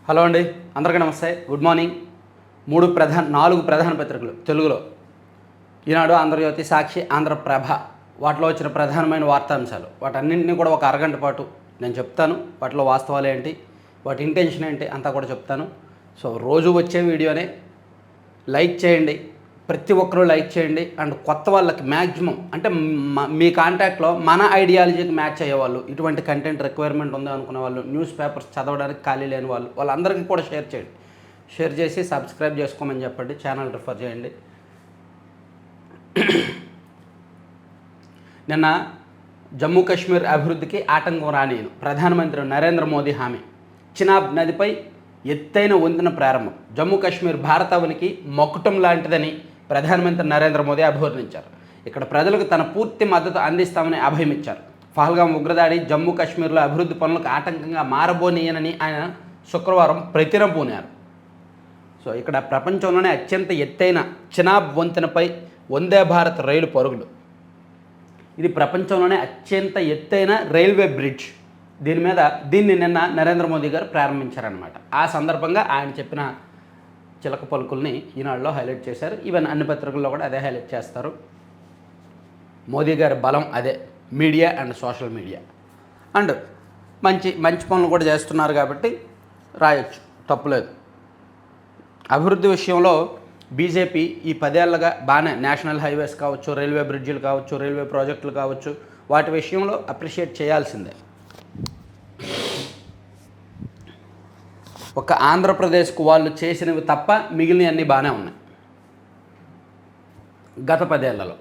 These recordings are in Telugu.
హలో అండి, అందరికీ నమస్తే, గుడ్ మార్నింగ్. నాలుగు ప్రధాన పత్రికలు తెలుగులో ఈనాడు, ఆంధ్రజ్యోతి, సాక్షి, ఆంధ్రప్రభ, వాటిలో వచ్చిన ప్రధానమైన వార్తాంశాలు వాటన్నింటినీ కూడా ఒక అరగంట పాటు నేను చెప్తాను. వాటిలో వాస్తవాలు ఏంటి, వాటి ఇంటెన్షన్ ఏంటి అంతా కూడా చెప్తాను. సో రోజు వచ్చే వీడియోనే లైక్ చేయండి, ప్రతి ఒక్కరూ లైక్ చేయండి. అండ్ కొత్త వాళ్ళకి మ్యాక్సిమం అంటే మీ కాంటాక్ట్లో మన ఐడియాలజీకి మ్యాచ్ అయ్యేవాళ్ళు, ఇటువంటి కంటెంట్ రిక్వైర్మెంట్ ఉంది అనుకునే వాళ్ళు, న్యూస్ పేపర్స్ చదవడానికి ఖాళీ లేని వాళ్ళందరికీ కూడా షేర్ చేయండి. షేర్ చేసి సబ్స్క్రైబ్ చేసుకోమని చెప్పండి, ఛానల్ రిఫర్ చేయండి. నిన్న జమ్మూ కాశ్మీర్ అభివృద్ధికి ఆటంకం రానియను ప్రధానమంత్రి నరేంద్ర మోదీ హామీ. చినాబ్ నదిపై ఎత్తైన వంతెన ప్రారంభం. జమ్మూ కాశ్మీర్ భారతావనికి మకుటం లాంటిదని ప్రధానమంత్రి నరేంద్ర మోదీ అభివర్ణించారు. ఇక్కడ ప్రజలకు తన పూర్తి మద్దతు అందిస్తామని అభయమిచ్చారు. పహల్గాం ఉగ్రదాడి జమ్మూ కాశ్మీర్లో అభివృద్ధి పనులకు ఆటంకంగా మారబోనీయనని ఆయన శుక్రవారం ప్రతినబూనారు. సో ఇక్కడ ప్రపంచంలోనే అత్యంత ఎత్తైన చినాబ్ వంతెనపై వందే భారత్ రైలు పరుగులు. ఇది ప్రపంచంలోనే అత్యంత ఎత్తైన రైల్వే బ్రిడ్జ్. దీన్ని నిన్న నరేంద్ర మోదీ గారు ప్రారంభించారనమాట. ఆ సందర్భంగా ఆయన చెప్పిన చిలక పలుకుల్ని ఈనాడులో హైలైట్ చేశారు. ఈవెన్ అన్ని పత్రికల్లో కూడా అదే హైలైట్ చేస్తారు. మోదీ గారి బలం అదే, media and social media. And మంచి మంచి పనులు కూడా చేస్తున్నారు కాబట్టి రాయొచ్చు, తప్పులేదు. అభివృద్ధి విషయంలో బీజేపీ ఈ 10 ఏళ్ళగా బాగానే నేషనల్ హైవేస్ కావచ్చు, రైల్వే బ్రిడ్జిలు కావచ్చు, రైల్వే ప్రాజెక్టులు కావచ్చు, వాటి విషయంలో అప్రిషియేట్ చేయాల్సిందే. ఒక ఆంధ్రప్రదేశ్కు వాళ్ళు చేసినవి తప్ప మిగిలినవన్నీ బాగానే ఉన్నాయి గత 10 ఏళ్లలో.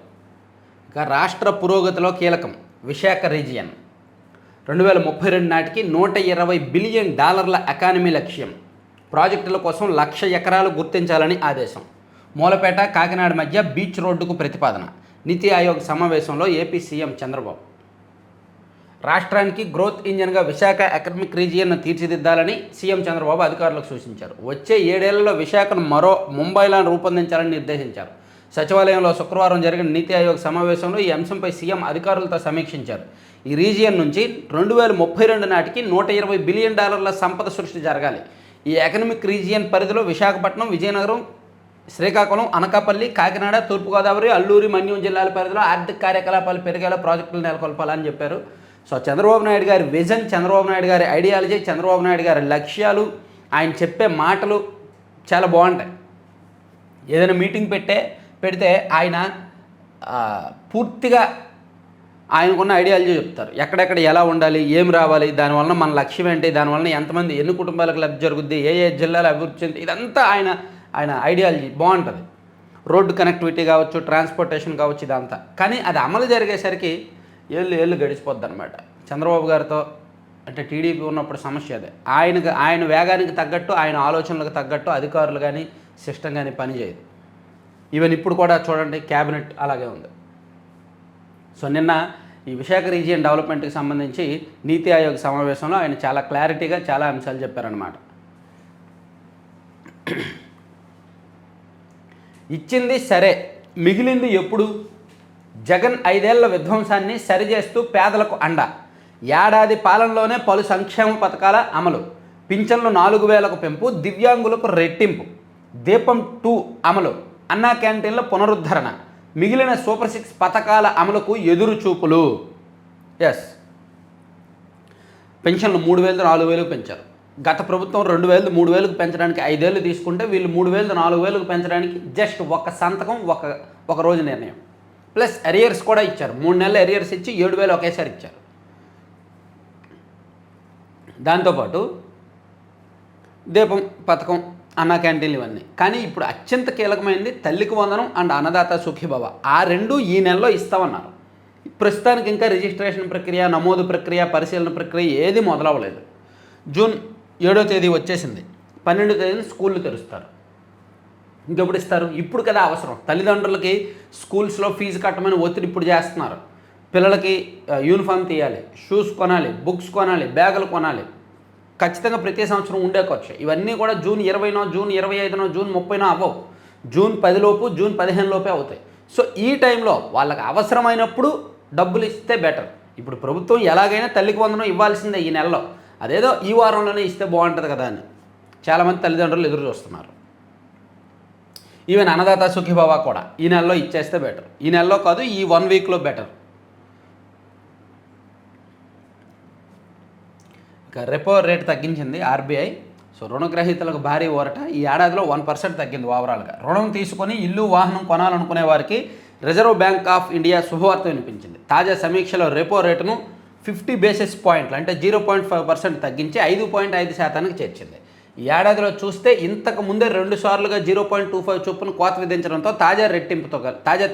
ఇక రాష్ట్ర పురోగతిలో కీలకం విశాఖ రీజియన్. 2032 నాటికి $120 బిలియన్ ఎకానమీ లక్ష్యం. ప్రాజెక్టుల కోసం 1,00,000 ఎకరాలు గుర్తించాలని ఆదేశం. మూలపేట కాకినాడ మధ్య బీచ్ రోడ్డుకు ప్రతిపాదన. నీతి ఆయోగ్ సమావేశంలో ఏపీ సీఎం చంద్రబాబు. రాష్ట్రానికి గ్రోత్ ఇంజన్గా విశాఖ ఎకనమిక్ రీజియన్ను తీర్చిదిద్దాలని సీఎం చంద్రబాబు అధికారులకు సూచించారు. వచ్చే 7 ఏళ్లలో విశాఖను మరో ముంబైలా రూపొందించాలని నిర్దేశించారు. సచివాలయంలో శుక్రవారం జరిగిన నీతి ఆయోగ్ సమావేశంలో ఈ అంశంపై సీఎం అధికారులతో సమీక్షించారు. ఈ రీజియన్ నుంచి 2032 నాటికి $120 బిలియన్ సంపద సృష్టి జరగాలి. ఈ ఎకనమిక్ రీజియన్ పరిధిలో విశాఖపట్నం, విజయనగరం, శ్రీకాకుళం, అనకాపల్లి, కాకినాడ, తూర్పుగోదావరి, అల్లూరి, మన్యం జిల్లాల పరిధిలో ఆర్థిక కార్యకలాపాలు పెరిగేలా ప్రాజెక్టులు నెలకొల్పాలని చెప్పారు. సో చంద్రబాబు నాయుడు గారి విజన్, చంద్రబాబు నాయుడు గారి ఐడియాలజీ, చంద్రబాబు నాయుడు గారి లక్ష్యాలు, ఆయన చెప్పే మాటలు చాలా బాగుంటాయి. ఏదైనా మీటింగ్ పెడితే ఆయన పూర్తిగా ఆయనకున్న ఐడియాలజీ చెప్తారు. ఎక్కడెక్కడ ఎలా ఉండాలి, ఏం రావాలి, దానివల్ల మన లక్ష్యం ఏంటి, దానివల్ల ఎంతమంది ఎన్ని కుటుంబాలకు లబ్ధి జరుగుద్ది, ఏ జిల్లాలో అభివృద్ధి చెంది, ఇదంతా ఆయన ఐడియాలజీ బాగుంటుంది. రోడ్డు కనెక్టివిటీ కావచ్చు, ట్రాన్స్పోర్టేషన్ కావచ్చు, ఇదంతా. కానీ అది అమలు జరిగేసరికి ఏళ్ళు గడిచిపోద్ది అనమాట. చంద్రబాబు గారితో అంటే టీడీపీ ఉన్నప్పుడు సమస్య అదే. ఆయన వేగానికి తగ్గట్టు, ఆయన ఆలోచనలకు తగ్గట్టు అధికారులు కానీ సిస్టమ్ కానీ పనిచేయదు. ఈవెన్ ఇప్పుడు కూడా చూడండి, క్యాబినెట్ అలాగే ఉంది. సో నిన్న ఈ విశాఖ రీజియన్ డెవలప్మెంట్కి సంబంధించి నీతి ఆయోగ్ సమావేశంలో ఆయన చాలా క్లారిటీగా చాలా అంశాలు చెప్పారనమాట. ఇచ్చింది సరే, మిగిలింది ఎప్పుడు? జగన్ 5 ఏళ్ల విధ్వంసాన్ని సరిచేస్తూ పేదలకు అండ. ఏడాది పాలనలోనే పలు సంక్షేమ పథకాల అమలు. పింఛన్లు 4,000కు పెంపు, దివ్యాంగులకు రెట్టింపు. దీపం 2 అమలు. అన్నా క్యాంటీన్ల పునరుద్ధరణ. మిగిలిన సూపర్ 6 పథకాల అమలుకు ఎదురు చూపులు. ఎస్, పెన్షన్లు 3,000 4,000కు పెంచారు. గత ప్రభుత్వం 2,000 3,000కు పెంచడానికి 5 ఏళ్ళు తీసుకుంటే వీళ్ళు 3,000 4,000కు పెంచడానికి జస్ట్ ఒక సంతకం, ఒక రోజు నిర్ణయం. ప్లస్ అరియర్స్ కూడా ఇచ్చారు. 3 నెలల అరియర్స్ ఇచ్చి 7,000 ఒకేసారి ఇచ్చారు. దాంతోపాటు దీపం పథకం, అన్నా క్యాంటీన్లు, ఇవన్నీ. కానీ ఇప్పుడు అత్యంత కీలకమైనది తల్లికి వందనం అండ్ అన్నదాత సుఖీభవ. ఆ 2 ఈ నెలలో ఇస్తామన్నారు. ప్రస్తుతానికి ఇంకా రిజిస్ట్రేషన్ ప్రక్రియ, నమోదు ప్రక్రియ, పరిశీలన ప్రక్రియ ఏది మొదలవ్వలేదు. జూన్ 7వ తేదీ వచ్చేసింది. 12వ తేదీన స్కూళ్ళు తెరుస్తారు. ఇంకెప్పుడు ఇస్తారు? ఇప్పుడు కదా అవసరం. తల్లిదండ్రులకి స్కూల్స్లో ఫీజు కట్టమని ఒత్తిడి ఇప్పుడు చేస్తున్నారు. పిల్లలకి యూనిఫామ్ తీయాలి, షూస్ కొనాలి, బుక్స్ కొనాలి, బ్యాగులు కొనాలి. ఖచ్చితంగా ప్రతి సంవత్సరం ఉండే ఖర్చు. ఇవన్నీ కూడా జూన్ 20నో, జూన్ 25నో, జూన్ 30నో అవ్వవు. జూన్ 10 లోపు, జూన్ 15 లోపే అవుతాయి. సో ఈ టైంలో వాళ్ళకి అవసరమైనప్పుడు డబ్బులు ఇస్తే బెటర్. ఇప్పుడు ప్రభుత్వం ఎలాగైనా తల్లికి వందనం ఇవ్వాల్సిందే ఈ నెలలో. అదేదో ఈ వారంలోనే ఇస్తే బాగుంటుంది కదా అని. చాలామంది తల్లిదండ్రులు ఎదురు చూస్తున్నారు. ఈవెన్ అన్నదాత సుఖీభవ కూడా ఈ నెలలో ఇచ్చేస్తే బెటర్. ఈ నెలలో కాదు, ఈ 1 వీక్లో బెటర్. ఇక రెపో రేట్ తగ్గించింది ఆర్బీఐ. సో రుణగ్రహీతలకు భారీ ఊరట. ఈ ఏడాదిలో 1% తగ్గింది ఓవరాల్గా. రుణం తీసుకొని ఇల్లు వాహనం కొనాలనుకునే వారికి రిజర్వ్ బ్యాంక్ ఆఫ్ ఇండియా శుభవార్త వినిపించింది. తాజా సమీక్షలో రెపో రేటును 50 బేసిస్ పాయింట్లు అంటే 0.5% తగ్గించి 5.5% చేర్చింది. ఈ ఏడాదిలో చూస్తే ఇంతకు ముందే 2 సార్లుగా 0.25 చొప్పున కోత విధించడంతో తాజా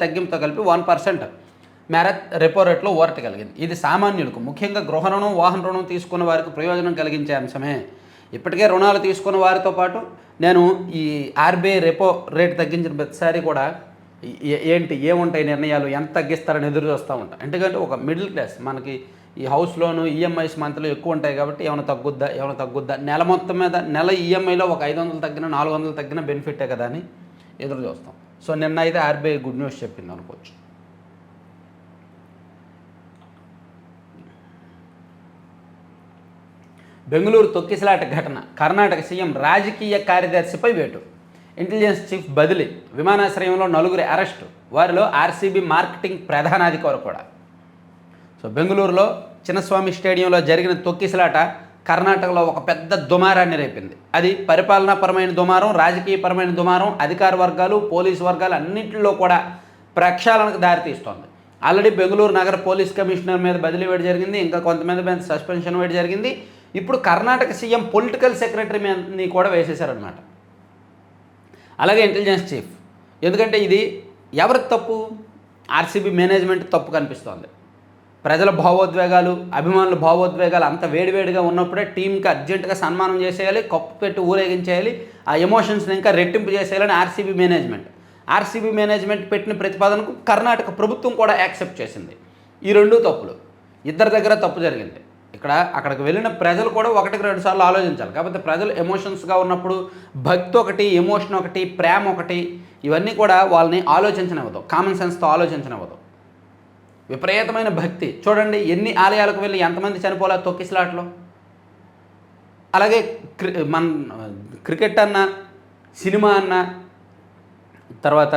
తగ్గింపుతో కలిపి 1% మేర రెపో రేట్లో ఊరట కలిగింది. ఇది సామాన్యులకు, ముఖ్యంగా గృహ రుణం, వాహన రుణం తీసుకున్న వారికి ప్రయోజనం కలిగించే అంశమే. ఇప్పటికే రుణాలు తీసుకున్న వారితో పాటు నేను ఈ ఆర్బీఐ రెపో రేటు తగ్గించిన ప్రతిసారి కూడా ఏముంటాయి నిర్ణయాలు, ఎంత తగ్గిస్తారని ఎదురు చూస్తూ ఉంటాను. ఎందుకంటే ఒక మిడిల్ క్లాస్ మనకి ఈ హౌస్ లోను ఈఎంఐస్ మంత్లో ఎక్కువ ఉంటాయి కాబట్టి ఏమైనా తగ్గుద్దా నెల మొత్తం మీద నెల ఈఎంఐలో ఒక 500 తగ్గినా 400 తగ్గినా బెనిఫిటే కదా అని ఎదురు చూస్తాం. సో నిన్న అయితే ఆర్బీఐ గుడ్ న్యూస్ చెప్పింది అనుకోవచ్చు. బెంగళూరు తొక్కిసలాట ఘటన, కర్ణాటక సీఎం రాజకీయ కార్యదర్శిపై వేటు, ఇంటెలిజెన్స్ చీఫ్ బదిలీ, విమానాశ్రయంలో 9 అరెస్టు, వారిలో ఆర్సీబీ మార్కెటింగ్ ప్రధానాధికారి కూడా. సో బెంగళూరులో చిన్నస్వామి స్టేడియంలో జరిగిన తొక్కిసలాట కర్ణాటకలో ఒక పెద్ద దుమారాన్ని రేపింది. అది పరిపాలనాపరమైన దుమారం, రాజకీయపరమైన దుమారం, అధికార వర్గాలు, పోలీసు వర్గాలు అన్నింటిలో కూడా ప్రక్షాళనకు దారితీస్తోంది. ఆల్రెడీ బెంగళూరు నగర పోలీస్ కమిషనర్ మీద బదిలీ వేడి జరిగింది, ఇంకా కొంతమంది మీద సస్పెన్షన్ వేడి జరిగింది. ఇప్పుడు కర్ణాటక సీఎం పొలిటికల్ సెక్రటరీ మీదని కూడా వేసేశారనమాట, అలాగే ఇంటెలిజెన్స్ చీఫ్. ఎందుకంటే ఇది ఎవరి తప్పు? ఆర్సీబీ మేనేజ్మెంట్ తప్పు కనిపిస్తోంది. ప్రజల భావోద్వేగాలు, అభిమానుల భావోద్వేగాలు అంత వేడివేడిగా ఉన్నప్పుడే టీంకి అర్జెంటుగా సన్మానం చేసేయాలి, కప్పు పెట్టి ఊరేగించేయాలి, ఆ ఎమోషన్స్ని ఇంకా రెట్టింపు చేసేయాలని ఆర్సీబీ మేనేజ్మెంట్ పెట్టిన ప్రతిపాదనకు కర్ణాటక ప్రభుత్వం కూడా యాక్సెప్ట్ చేసింది. ఈ 2 తప్పులు, ఇద్దరి దగ్గర తప్పు జరిగింది. అక్కడికి వెళ్ళిన ప్రజలు కూడా 1-2 సార్లు ఆలోచించాలి. కాకపోతే ప్రజలు ఎమోషన్స్గా ఉన్నప్పుడు భక్తి ఒకటి, ఎమోషన్ ఒకటి, ప్రేమ ఒకటి, ఇవన్నీ కూడా వాళ్ళని ఆలోచించనివ్వదు, కామన్ సెన్స్తో ఆలోచించనివ్వదు. విపరీతమైన భక్తి చూడండి, ఎన్ని ఆలయాలకు వెళ్ళి ఎంతమంది చనిపోలే తొక్కిసలాట్లో. అలాగే మన క్రికెట్ అన్నా, సినిమా అన్నా, తర్వాత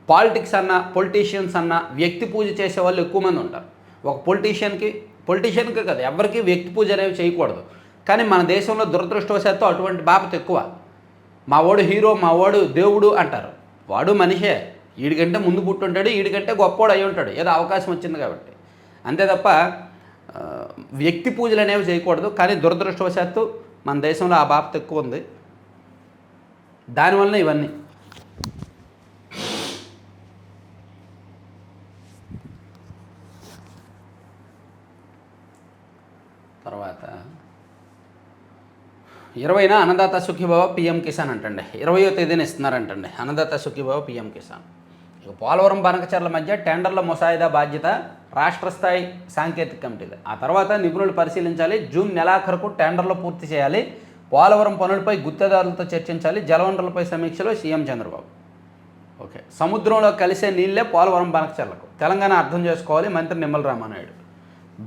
పాలిటిక్స్ అన్నా, పొలిటీషియన్స్ అన్నా వ్యక్తి పూజ చేసే వాళ్ళు ఎక్కువ మంది ఉంటారు. ఒక పొలిటీషియన్కి కదా ఎవరికి వ్యక్తి పూజ అనేవి చేయకూడదు. కానీ మన దేశంలో దురదృష్టవశాత్తు అటువంటి బాపత ఎక్కువ. మా వాడు హీరో, మా వాడు దేవుడు అంటారు. వాడు మనిషే, వీడికంటే ముందు పుట్టుంటాడు, వీడికంటే గొప్పోడు అయి ఉంటాడు, ఏదో అవకాశం వచ్చింది కాబట్టి. అంతే తప్ప వ్యక్తి పూజలు అనేవి చేయకూడదు. కానీ దురదృష్టవశాత్తు మన దేశంలో ఆ బాపత ఎక్కువ ఉంది. దానివల్ల ఇవన్నీ. తర్వాత 20న అన్నదాత సుఖీభవ పీఎం కిసాన్ అంటండి, 20వ తేదీన ఇస్తున్నారంటండి అన్నదాత సుఖీభవ పీఎం కిసాన్. ఇక పోలవరం బనకచర్ల మధ్య టెండర్ల ముసాయిదా బాధ్యత రాష్ట్ర స్థాయి సాంకేతిక కమిటీది. ఆ తర్వాత నిపుణులు పరిశీలించాలి, జూన్ నెలాఖరుకు టెండర్లు పూర్తి చేయాలి, పోలవరం పనులపై గుత్తేదారులతో చర్చించాలి, జలవనరులపై సమీక్షలో సీఎం చంద్రబాబు. ఓకే, సముద్రంలో కలిసే నీళ్లే పోలవరం బనకచర్లకు, తెలంగాణ అర్థం చేసుకోవాలి, మంత్రి నిమ్మల రామానాయుడు.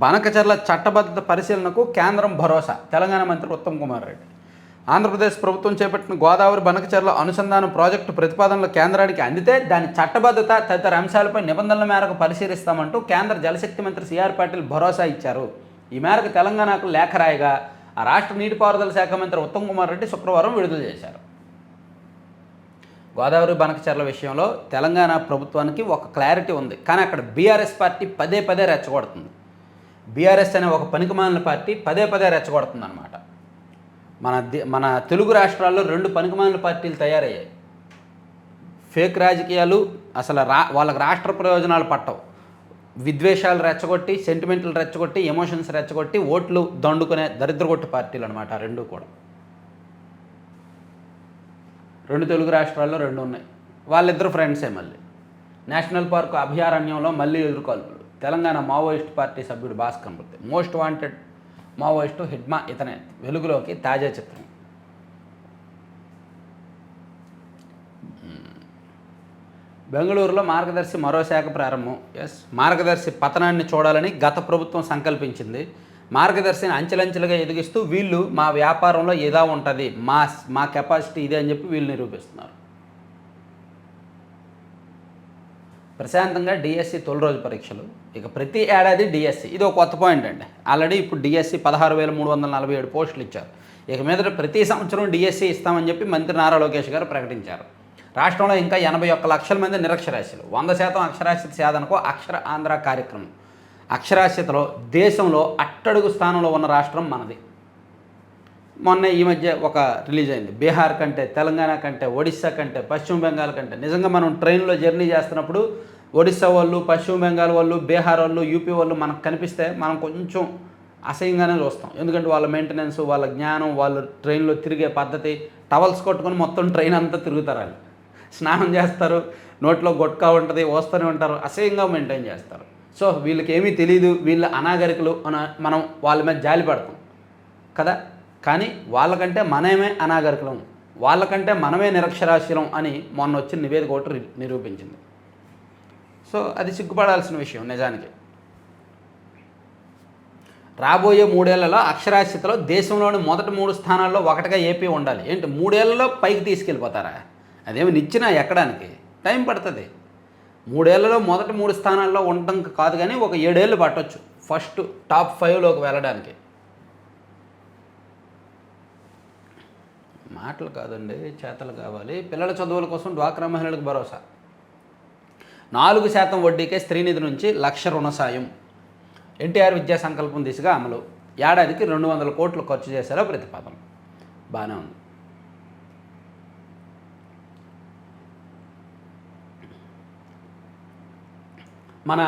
బనకచర్ల చట్టబద్ధత పరిశీలనకు కేంద్రం భరోసా, తెలంగాణ మంత్రి ఉత్తమ్ కుమార్ రెడ్డి. ఆంధ్రప్రదేశ్ ప్రభుత్వం చేపట్టిన గోదావరి బనకచర్ల అనుసంధాన ప్రాజెక్టు ప్రతిపాదనలు కేంద్రానికి అందితే దాని చట్టబద్ధత తదితర అంశాలపై నిబంధనల మేరకు పరిశీలిస్తామంటూ కేంద్ర జలశక్తి మంత్రి సిఆర్ పాటిల్ భరోసా ఇచ్చారు. ఈ మేరకు తెలంగాణకు లేఖ రాయగా ఆ రాష్ట్ర నీటిపారుదల శాఖ మంత్రి ఉత్తమ్ కుమార్ రెడ్డి శుక్రవారం విడుదల చేశారు. గోదావరి బనకచర్ల విషయంలో తెలంగాణ ప్రభుత్వానికి ఒక క్లారిటీ ఉంది, కానీ అక్కడ బీఆర్ఎస్ పార్టీ పదే రెచ్చగొడుతుంది. బీఆర్ఎస్ అనే ఒక పనికిమాలిన పార్టీ పదే రెచ్చగొడుతుంది అనమాట. మన తెలుగు రాష్ట్రాల్లో 2 పనికిమాలిన పార్టీలు తయారయ్యాయి. ఫేక్ రాజకీయాలు, అసలు వాళ్ళకి రాష్ట్ర ప్రయోజనాలు పట్టవు, విద్వేషాలు రెచ్చగొట్టి, సెంటిమెంట్లు రెచ్చగొట్టి, ఎమోషన్స్ రెచ్చగొట్టి ఓట్లు దండుకునే దరిద్రగొట్టు పార్టీలు అనమాట. 2 కూడా 2 తెలుగు రాష్ట్రాల్లో 2 ఉన్నాయి. వాళ్ళిద్దరు ఫ్రెండ్సే. మళ్ళీ నేషనల్ పార్క్ అభయారణ్యంలో మళ్ళీ ఎదుర్కోల్పులు. తెలంగాణ మావోయిస్ట్ పార్టీ సభ్యుడు భాస్కర్ మృతి, మోస్ట్ వాంటెడ్ మావోయిస్టు హిడ్మా ఇతనే వెలుగులోకి తాజా చిత్రం. బెంగళూరులో మార్గదర్శి మరో శాఖ ప్రారంభం. మార్గదర్శి పతనాన్ని చూడాలని గత ప్రభుత్వం సంకల్పించింది. మార్గదర్శిని అంచెలంచెలుగా ఎదిగిస్తూ వీళ్ళు మా వ్యాపారంలో ఇలా ఉంటుంది, మా కెపాసిటీ ఇదే అని చెప్పి వీళ్ళు నిరూపిస్తున్నారు. ప్రశాంతంగా డిఎస్సి తొలి రోజు పరీక్షలు, ఇక ప్రతి ఏడాది డిఎస్సి, ఇది ఒక కొత్త పాయింట్ అండి. ఆల్రెడీ ఇప్పుడు డిఎస్సి 16,347 పోస్టులు ఇచ్చారు. ఇక మీదట ప్రతి సంవత్సరం డిఎస్సి ఇస్తామని చెప్పి మంత్రి నారా లోకేష్ గారు ప్రకటించారు. రాష్ట్రంలో ఇంకా 81 లక్షల మంది నిరక్షరాస్యులు. 100% అక్షరాస్యత సాధనకు అక్షర ఆంధ్ర కార్యక్రమం. అక్షరాస్యతలో దేశంలో అట్టడుగు స్థానంలో ఉన్న రాష్ట్రం మనది. మొన్న ఈ మధ్య ఒక రిలీజ్ అయింది. బీహార్ కంటే, తెలంగాణ కంటే, ఒడిస్సా కంటే, పశ్చిమ బెంగాల్ కంటే. నిజంగా మనం ట్రైన్లో జర్నీ చేస్తున్నప్పుడు ఒడిస్సా వాళ్ళు, పశ్చిమ బెంగాల్ వాళ్ళు, బీహార్ వాళ్ళు, యూపీ వాళ్ళు మనకు కనిపిస్తే మనం కొంచెం అసహ్యంగానే చూస్తాం. ఎందుకంటే వాళ్ళ మెయింటెనెన్స్, వాళ్ళ జ్ఞానం, వాళ్ళు ట్రైన్లో తిరిగే పద్ధతి, టవల్స్ కొట్టుకొని మొత్తం ట్రైన్ అంతా తిరుగుతారు. వాళ్ళు స్నానం చేస్తారు, నోట్లో గొట్కా ఉంటుంది, వస్తూనే ఉంటారు, అసహ్యంగా మెయింటైన్ చేస్తారు. సో వీళ్ళకి ఏమీ తెలియదు, వీళ్ళ అనాగరికులు అని మనం వాళ్ళ మీద జాలి పడతాం కదా. కానీ వాళ్ళకంటే మనమే అనాగరికులం, వాళ్ళకంటే మనమే నిరక్షరాస్యులం అని మొన్న వచ్చిన నివేదిక ఒకటి నిరూపించింది. సో అది సిగ్గుపడాల్సిన విషయం నిజానికి. రాబోయే 3 ఏళ్లలో అక్షరాస్యతలో దేశంలోని మొదటి 3 స్థానాల్లో ఒకటిగా ఏపీ ఉండాలి. ఏంటి 3 ఏళ్లలో పైకి తీసుకెళ్ళిపోతారా? అదేమి నిచ్చినా ఎక్కడానికి టైం పడుతుంది. 3 ఏళ్లలో మొదటి 3 స్థానాల్లో ఉండడం కాదు, కానీ ఒక 7 ఏళ్ళు పట్టవచ్చు ఫస్ట్ టాప్ 5లోకి వెళ్ళడానికి. మాటలు కాదండి, చేతలు కావాలి. పిల్లల చదువుల కోసం డ్వాక్రా మహిళలకు భరోసా. 4% వడ్డీకే స్త్రీనిధి నుంచి 1,00,000 రుణ సాయం. ఎన్టీఆర్ విద్యా సంకల్పం దిశగా అమలు. ఏడాదికి 200 కోట్లు ఖర్చు చేసేలా ప్రతిపాదన. బాగానే ఉంది. మన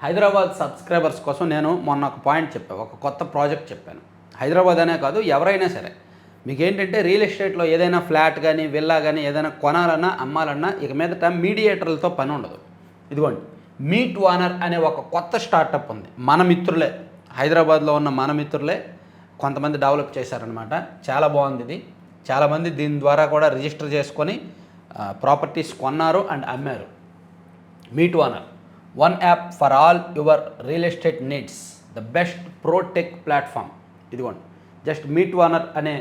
హైదరాబాద్ సబ్స్క్రైబర్స్ కోసం నేను మొన్న ఒక పాయింట్ చెప్పాను, ఒక కొత్త ప్రాజెక్ట్ చెప్పాను. హైదరాబాద్ అనే కాదు, ఎవరైనా సరే మీకు ఏంటంటే రియల్ ఎస్టేట్లో ఏదైనా ఫ్లాట్ కానీ, విల్లా కానీ ఏదైనా కొనాలన్నా, అమ్మాలన్నా ఇక మీదట మీడియేటర్లతో పని ఉండదు. ఇదిగోండి, మీట్ ఓనర్ అనే ఒక కొత్త స్టార్టప్ ఉంది. మన మిత్రులే, హైదరాబాద్లో ఉన్న మన మిత్రులే కొంతమంది డెవలప్ చేశారనమాట. చాలా బాగుంది ఇది. చాలామంది దీని ద్వారా కూడా రిజిస్టర్ చేసుకొని ప్రాపర్టీస్ కొన్నారు అండ్ అమ్మారు. Meet owner, one app for all your real estate needs, the best ప్రోటెక్ platform. ఇదిగోండి, జస్ట్ మీట్ ఓనర్ అనే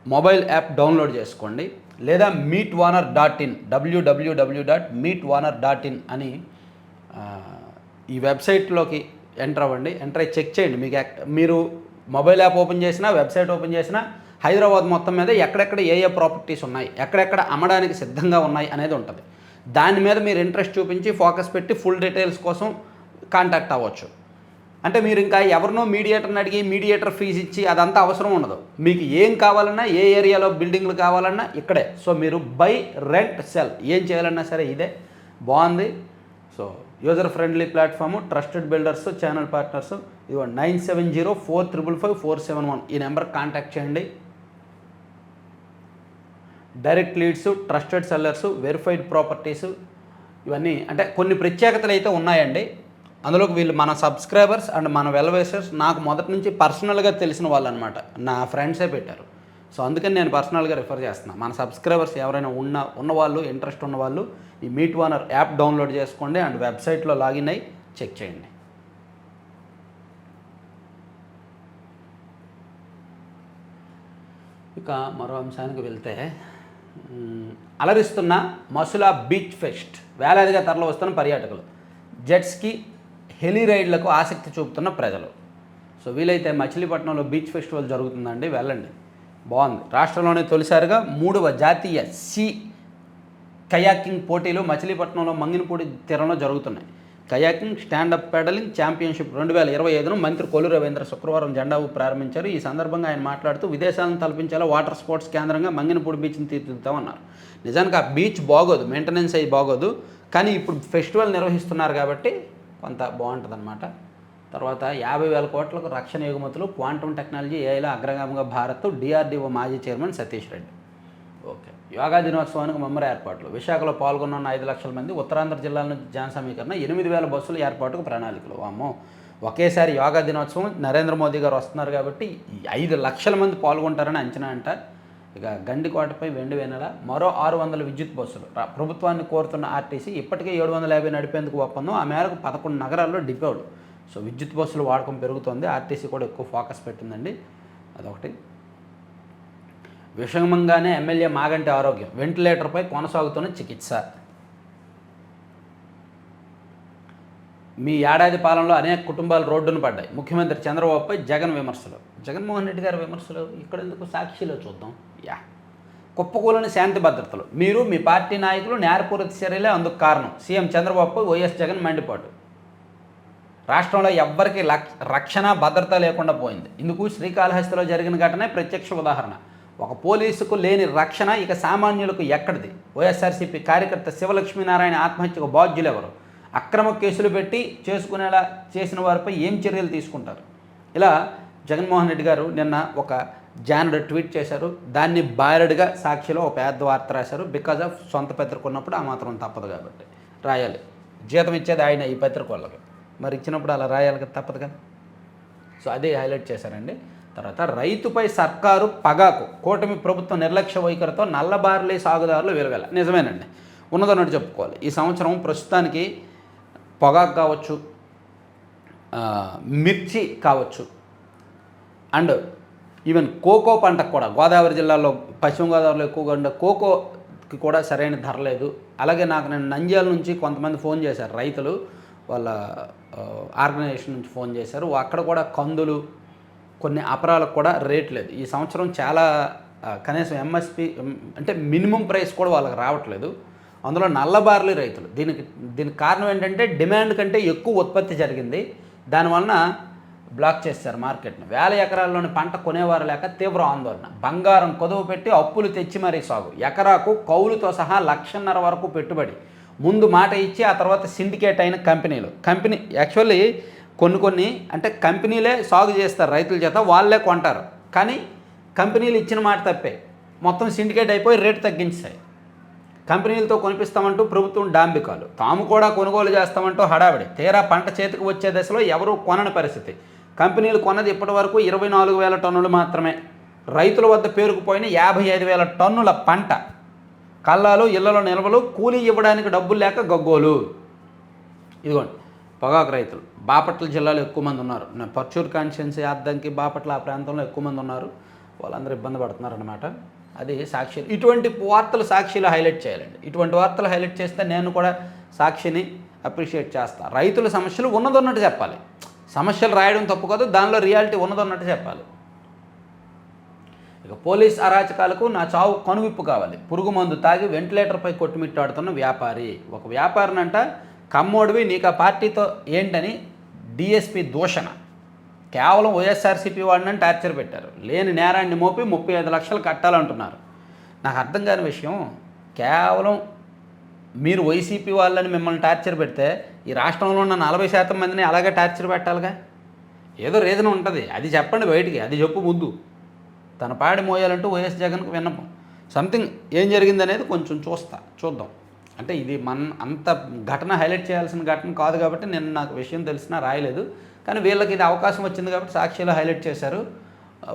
మొబైల్ యాప్ డౌన్లోడ్ చేసుకోండి, లేదా meetoner.in www.meetoner.in అని ఈ వెబ్సైట్లోకి ఎంటర్ అవ్వండి. ఎంటర్ అయ్యి చెక్ చేయండి. మీరు మొబైల్ యాప్ ఓపెన్ చేసినా, వెబ్సైట్ ఓపెన్ చేసినా హైదరాబాద్ మొత్తం మీద ఎక్కడెక్కడ ఏ ప్రాపర్టీస్ ఉన్నాయి, ఎక్కడెక్కడ అమ్మడానికి సిద్ధంగా ఉన్నాయి అనేది ఉంటుంది. దాని మీద మీరు ఇంట్రెస్ట్ చూపించి ఫోకస్ పెట్టి ఫుల్ డీటెయిల్స్ కోసం కాంటాక్ట్ అవ్వచ్చు. అంటే మీరు ఇంకా ఎవరినో మీడియేటర్ని అడిగి మీడియేటర్ ఫీజు ఇచ్చి అదంతా అవసరం ఉండదు. మీకు ఏం కావాలన్నా, ఏ ఏరియాలో బిల్డింగ్లు కావాలన్నా ఇక్కడే. సో మీరు బై, రెంట్, సెల్ ఏం చేయాలన్నా సరే ఇదే. బాగుంది. So user friendly platform, trusted builders, channel partners. ఇదిగో 9704555471 ఈ నెంబర్కి కాంటాక్ట్ చేయండి. Direct leads, trusted sellers, verified properties, ఇవన్నీ అంటే కొన్ని ప్రత్యేకతలు అయితే ఉన్నాయండి. అందులోకి వీళ్ళు మన సబ్స్క్రైబర్స్ అండ్ మన వెల్వేషర్స్ నాకు మొదటి నుంచి పర్సనల్గా తెలిసిన వాళ్ళు అనమాట. నా ఫ్రెండ్సే పెట్టారు. సో అందుకని నేను పర్సనల్గా రిఫర్ చేస్తున్నాను. మన సబ్స్క్రైబర్స్ ఎవరైనా ఉన్నవాళ్ళు, ఇంట్రెస్ట్ ఉన్నవాళ్ళు ఈ మీట్ ఓనర్ యాప్ డౌన్లోడ్ చేసుకోండి అండ్ వెబ్సైట్లో లాగిన్ అయ్యి చెక్ చేయండి. ఇక మరో అంశానికి వెళ్తే, అలరిస్తున్న మసులా బీచ్ ఫెస్ట్. వేలాదిగా తరలి వస్తున్న పర్యాటకులు, జెట్స్కి, హెలీ రైడ్లకు ఆసక్తి చూపుతున్న ప్రజలు. సో వీలైతే మచిలీపట్నంలో బీచ్ ఫెస్టివల్ జరుగుతుందండి, వెళ్ళండి, బాగుంది. రాష్ట్రంలోనే తొలిసారిగా 3వ జాతీయ సీ కయాకింగ్ పోటీలు మచిలీపట్నంలో మంగినపూడి తీరంలో జరుగుతున్నాయి. కయాకింగ్ స్టాండప్ పెడలింగ్ ఛాంపియన్షిప్ 2025ను మంత్రి కొల్లు రవీంద్ర శుక్రవారం జెండా ఊపి ప్రారంభించారు. ఈ సందర్భంగా ఆయన మాట్లాడుతూ విదేశాలను తలపించేలా వాటర్ స్పోర్ట్స్ కేంద్రంగా మంగినపూడి బీచ్ని తీర్చిదిద్దామన్నారు. నిజానికి ఆ బీచ్ బాగోదు, మెయింటెనెన్స్ అయ్యి బాగోదు, కానీ ఇప్పుడు ఫెస్టివల్ నిర్వహిస్తున్నారు కాబట్టి కొంత బాగుంటుంది అన్నమాట. తర్వాత 50,000 కోట్లకు రక్షణ ఎగుమతులు, క్వాంటమ్ టెక్నాలజీ, ఏఐలో అగ్రగామిగా భారత్, డిఆర్డీఓ మాజీ చైర్మన్ సతీష్ రెడ్డి. ఓకే, యోగా దినోత్సవానికి ముమ్మర ఏర్పాట్లు. విశాఖలో పాల్గొన్న 5 లక్షల మంది. ఉత్తరాంధ్ర జిల్లాల నుంచి జన సమీకరణ. 8,000 బస్సుల ఏర్పాటుకు ప్రణాళికలు. అమ్మో, ఒకేసారి యోగా దినోత్సవం నరేంద్ర మోదీ గారు వస్తున్నారు కాబట్టి 5 లక్షల మంది పాల్గొంటారని అంచనా అంట. ఇక గండికోటపై వెండి వెన్నెల మరో 600 విద్యుత్ బస్సులు. ప్రభుత్వాన్ని కోరుతున్న ఆర్టీసీ ఇప్పటికే 750 నడిపేందుకు ఒప్పందం. ఆ మేరకు 11 నగరాల్లో డిపోలు. సో విద్యుత్ బస్సులు వాడకం పెరుగుతోంది, ఆర్టీసీ కూడా ఎక్కువ ఫోకస్ పెట్టిందండి. అదొకటి. విషమంగానే ఎమ్మెల్యే మాగంటి ఆరోగ్యం, వెంటిలేటర్పై కొనసాగుతున్న చికిత్స. మీ ఏడాది పాలనలో అనేక కుటుంబాలు రోడ్డును పడ్డాయి, ముఖ్యమంత్రి చంద్రబాబుపై జగన్ విమర్శలు. జగన్మోహన్ రెడ్డి గారి విమర్శలు ఇక్కడ ఎందుకు, సాక్షిలో చూద్దాం. కుప్పకూలని శాంతి భద్రతలు, మీరు మీ పార్టీ నాయకులు నేరపూరిత చర్యలే అందుకు కారణం, సీఎం చంద్రబాబుపై వైఎస్ జగన్ మండిపాటు. రాష్ట్రంలో ఎవ్వరికి రక్షణ భద్రత లేకుండా పోయింది, ఇందుకు శ్రీకాళహస్తిలో జరిగిన ఘటనే ప్రత్యక్ష ఉదాహరణ. ఒక పోలీసుకు లేని రక్షణ ఇక సామాన్యులకు ఎక్కడిది? వైఎస్ఆర్సీపీ కార్యకర్త శివలక్ష్మీనారాయణ ఆత్మహత్యకు బాధ్యులు ఎవరు? అక్రమ కేసులు పెట్టి చేసుకునేలా చేసిన వారిపై ఏం చర్యలు తీసుకుంటారు? ఇలా జగన్మోహన్ రెడ్డి గారు నిన్న ఒక జానర్ ట్వీట్ చేశారు. దాన్ని బారెడ్గా సాక్షిలో ఒక పెద్ద వార్త రాశారు. బికాజ్ ఆఫ్ సొంత పత్రిక ఉన్నప్పుడు ఆ మాత్రం తప్పదు కాబట్టి రాయాలి. జీతం ఇచ్చేది ఆయన ఈ పత్రిక వాళ్ళకి, మరి ఇచ్చినప్పుడు అలా రాయాలి కదా, తప్పదు కదా. సో అదే హైలైట్ చేశారండి. తర్వాత రైతుపై సర్కారు పగాకు, కూటమి ప్రభుత్వం నిర్లక్ష్య వైఖరితో నల్లబార్లీ సాగుదారులు విలువెల. నిజమేనండి, ఉన్నదన్నట్టు చెప్పుకోవాలి. ఈ సంవత్సరం ప్రస్తుతానికి పొగాకు కావచ్చు, మిర్చి కావచ్చు, అండ్ ఈవెన్ కోకో పంటకు కూడా గోదావరి జిల్లాలో, పశ్చిమ గోదావరిలో ఎక్కువగా ఉండే కోకోకి కూడా సరైన ధర లేదు. అలాగే నేను నంద్యాల నుంచి కొంతమంది ఫోన్ చేశారు, రైతులు వాళ్ళ ఆర్గనైజేషన్ నుంచి ఫోన్ చేశారు. అక్కడ కూడా కందులు, కొన్ని అపరాలకు కూడా రేట్ లేదు ఈ సంవత్సరం. చాలా కనీసం ఎంఎస్పి అంటే మినిమం ప్రైస్ కూడా వాళ్ళకి రావట్లేదు. అందులో నల్లబార్లీ రైతులు. దీనికి కారణం ఏంటంటే డిమాండ్ కంటే ఎక్కువ ఉత్పత్తి జరిగింది, దానివలన బ్లాక్ చేశారు మార్కెట్ని. 1000 ఎకరాల్లోని పంట కొనేవారు లేక తీవ్ర ఆందోళన. బంగారం కొదువు పెట్టి అప్పులు తెచ్చి మరీ సాగు. ఎకరాకు కౌలుతో సహా 1,50,000 వరకు పెట్టుబడి. ముందు మాట ఇచ్చి ఆ తర్వాత సిండికేట్ అయిన కంపెనీ యాక్చువల్లీ కొన్ని అంటే కంపెనీలే సాగు చేస్తారు రైతుల చేత, వాళ్ళే కొంటారు. కానీ కంపెనీలు ఇచ్చిన మాట తప్పే, మొత్తం సిండికేట్ అయిపోయి రేటు తగ్గించాయి. కంపెనీలతో కొనిపిస్తామంటూ ప్రభుత్వం డాంబికాలు, తాము కూడా కొనుగోలు చేస్తామంటూ హడావిడి. తీరా పంట చేతికి వచ్చే దశలో ఎవరూ కొనని పరిస్థితి. కంపెనీలు కొన్నది ఇప్పటి వరకు 24,000 టన్నులు మాత్రమే. రైతుల వద్ద పేరుకుపోయిన 55,000 టన్నుల పంట. కల్లాలు, ఇళ్లలో నిల్వలు, కూలీ ఇవ్వడానికి డబ్బులు లేక గగ్గోలు. ఇదిగోండి పొగాకు రైతులు. బాపట్ల జిల్లాలో ఎక్కువ మంది ఉన్నారు. పర్చూర్ కాన్స్టిట్యున్సీ, అద్దంకి, బాపట్ల ఆ ప్రాంతంలో ఎక్కువ మంది ఉన్నారు. వాళ్ళందరూ ఇబ్బంది పడుతున్నారనమాట. అది సాక్షి. ఇటువంటి వార్తలు సాక్షిలో హైలైట్ చేయాలండి. ఇటువంటి వార్తలు హైలైట్ చేస్తే నేను కూడా సాక్షిని అప్రిషియేట్ చేస్తాను. రైతుల సమస్యలు ఉన్నదన్నట్టు చెప్పాలి. సమస్యలు రాయడం తప్పు కాదు, దానిలో రియాలిటీ ఉన్నదన్నట్టు చెప్పాలి. ఇక పోలీస్ అరాచకాలకు నా చావు కనువిప్పు కావాలి. పురుగు మందు తాగి వెంటిలేటర్పై కొట్టుమిట్టాడుతున్న వ్యాపారి. ఒక వ్యాపారినంట, కమ్మోడివి నీకు ఆ పార్టీతో ఏంటని డిఎస్పీ దూషణ. కేవలం వైఎస్ఆర్సీపీ వాడినని టార్చర్ పెట్టారు. లేని నేరాన్ని మోపి 35 లక్షలు కట్టాలంటున్నారు. నాకు అర్థం కాని విషయం, కేవలం మీరు వైసీపీ వాళ్ళని మిమ్మల్ని టార్చర్ పెడితే ఈ రాష్ట్రంలో ఉన్న 40% మందిని అలాగే టార్చర్ పెట్టాలిగా. ఏదో రీజన్ ఉంటుంది, అది చెప్పండి బయటికి, అది చెప్పు ముందు. తన పాడి మోయాలంటూ వైఎస్ జగన్కు విన్నపం. సంథింగ్ ఏం జరిగిందనేది కొంచెం చూద్దాం. అంటే ఇది అంత ఘటన హైలైట్ చేయాల్సిన ఘటన కాదు కాబట్టి నేను నాకు విషయం తెలిసినా రాయలేదు. కానీ వీళ్ళకి ఇది అవకాశం వచ్చింది కాబట్టి సాక్షిలో హైలైట్ చేశారు.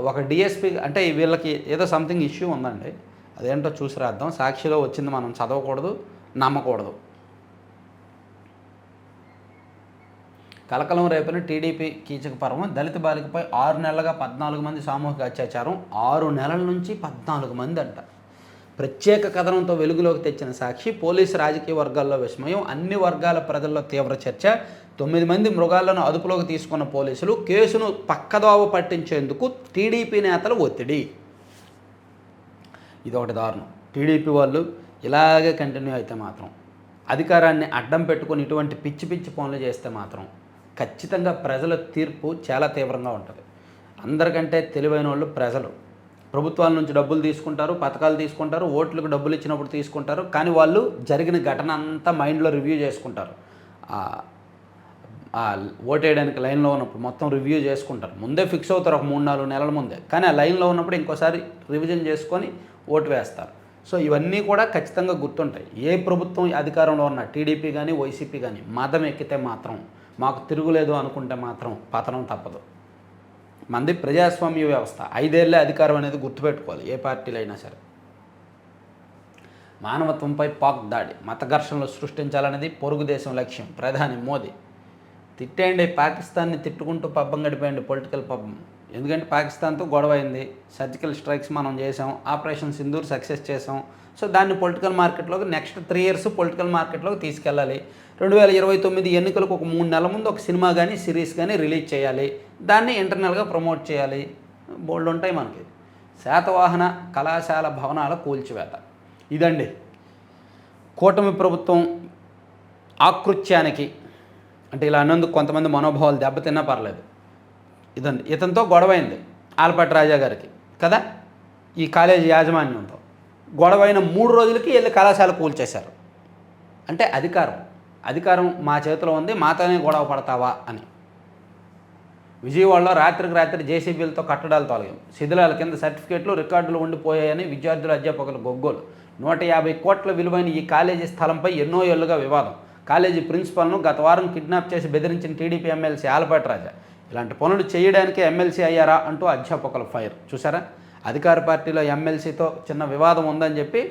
ఒక డిఎస్పీ అంటే వీళ్ళకి ఏదో సంథింగ్ ఇష్యూ ఉందండి, అదేంటో చూసి రాద్దాం. సాక్షిలో వచ్చింది మనం చదవకూడదు, నమ్మకూడదు. కలకలం రేపిన టీడీపీ కీచక పర్వం. దళిత బాలికపై 6 నెలలుగా 14 మంది సామూహిక అత్యాచారం. 6 నెలల నుంచి 14 మంది అంట. ప్రత్యేక కథనంతో వెలుగులోకి తెచ్చిన సాక్షి. పోలీసు రాజకీయ వర్గాల్లో విస్మయం, అన్ని వర్గాల ప్రజల్లో తీవ్ర చర్చ. 9 మంది మృగాలను అదుపులోకి తీసుకున్న పోలీసులు. కేసును పక్కదోవ పట్టించేందుకు టీడీపీ నేతల ఒత్తిడి. ఇదొకటి దారుణం. టీడీపీ వాళ్ళు ఇలాగే కంటిన్యూ అయితే మాత్రం, అధికారాన్ని అడ్డం పెట్టుకుని ఇటువంటి పిచ్చి పిచ్చి పనులు చేస్తే మాత్రం ఖచ్చితంగా ప్రజల తీర్పు చాలా తీవ్రంగా ఉంటుంది. అందరికంటే తెలివైన వాళ్ళు ప్రజలు. ప్రభుత్వాల నుంచి డబ్బులు తీసుకుంటారు, పథకాలు తీసుకుంటారు, ఓట్లకు డబ్బులు ఇచ్చినప్పుడు తీసుకుంటారు. కానీ వాళ్ళు జరిగిన ఘటన అంతా మైండ్లో రివ్యూ చేసుకుంటారు. ఓటేయడానికి లైన్లో ఉన్నప్పుడు మొత్తం రివ్యూ చేసుకుంటారు. ముందే ఫిక్స్ అవుతారు ఒక 3-4 నెలల ముందే. కానీ ఆ లైన్లో ఉన్నప్పుడు ఇంకోసారి రివిజన్ చేసుకొని ఓటు వేస్తారు. సో ఇవన్నీ కూడా ఖచ్చితంగా గుర్తుంటాయి. ఏ ప్రభుత్వం అధికారంలో ఉన్న టీడీపీ కానీ వైసీపీ కానీ మదం ఎక్కితే మాత్రం, మాకు తిరుగులేదు అనుకుంటే మాత్రం పతనం తప్పదు. మంది ప్రజాస్వామ్య వ్యవస్థ. 5 ఏళ్ళే అధికారం అనేది గుర్తుపెట్టుకోవాలి ఏ పార్టీలో అయినా సరే. మానవత్వంపై పాక్ దాడి. మత ఘర్షణలు సృష్టించాలనేది పొరుగు దేశం లక్ష్యం. ప్రధాని మోదీ. తిట్టేయండి, పాకిస్తాన్ని తిట్టుకుంటూ పబ్బం గడిపేయండి, పొలిటికల్ పబ్బం. ఎందుకంటే పాకిస్తాన్తో గొడవ అయింది, సర్జికల్ స్ట్రైక్స్ మనం చేసాం, ఆపరేషన్ సింధూర్ సక్సెస్ చేసాం. సో దాన్ని పొలిటికల్ మార్కెట్లోకి నెక్స్ట్ 3 years పొలిటికల్ మార్కెట్లోకి తీసుకెళ్ళాలి. 2029 ఎన్నికలకు ఒక 3 నెలల ముందు ఒక సినిమా కానీ సిరీస్ కానీ రిలీజ్ చేయాలి, దాన్ని ఇంటర్నల్గా ప్రమోట్ చేయాలి. బోల్డ్ ఉంటాయి మనకి. శాతవాహన కళాశాల భవనాల కూల్చివేత. ఇదండి కూటమి ప్రభుత్వం ఆకృత్యానికి. అంటే ఇలా అన్నందుకు కొంతమంది మనోభావాలు దెబ్బతిన్నా పర్లేదు. ఇదండి, ఇతనితో గొడవైంది ఆలపాటి రాజా గారికి కదా, ఈ కాలేజీ యాజమాన్యంతో గొడవైన 3 రోజులకి వెళ్ళి కళాశాల కూల్చేశారు. అంటే అధికారం మా చేతిలో ఉంది, మాతోనే గొడవ పడతావా అని. విజయవాడలో రాత్రికి రాత్రి జేసీబీలతో కట్టడాలు తొలగాం, శిథిలాల కింద సర్టిఫికేట్లు రికార్డులు ఉండిపోయాయని విద్యార్థులు అధ్యాపకులు గొగ్గోలు. 150 కోట్ల విలువైన ఈ కాలేజీ స్థలంపై ఎన్నో ఏళ్లుగా వివాదం. కాలేజీ ప్రిన్సిపల్ను గత వారం కిడ్నాప్ చేసి బెదిరించిన టీడీపీ ఎమ్మెల్సీ ఆలపాటి రాజా. ఇలాంటి పనులు చేయడానికే ఎమ్మెల్సీ అయ్యారా అంటూ అధ్యాపకుల ఫైర్. చూసారా, అధికార పార్టీలో ఎమ్మెల్సీతో చిన్న వివాదం ఉందని చెప్పి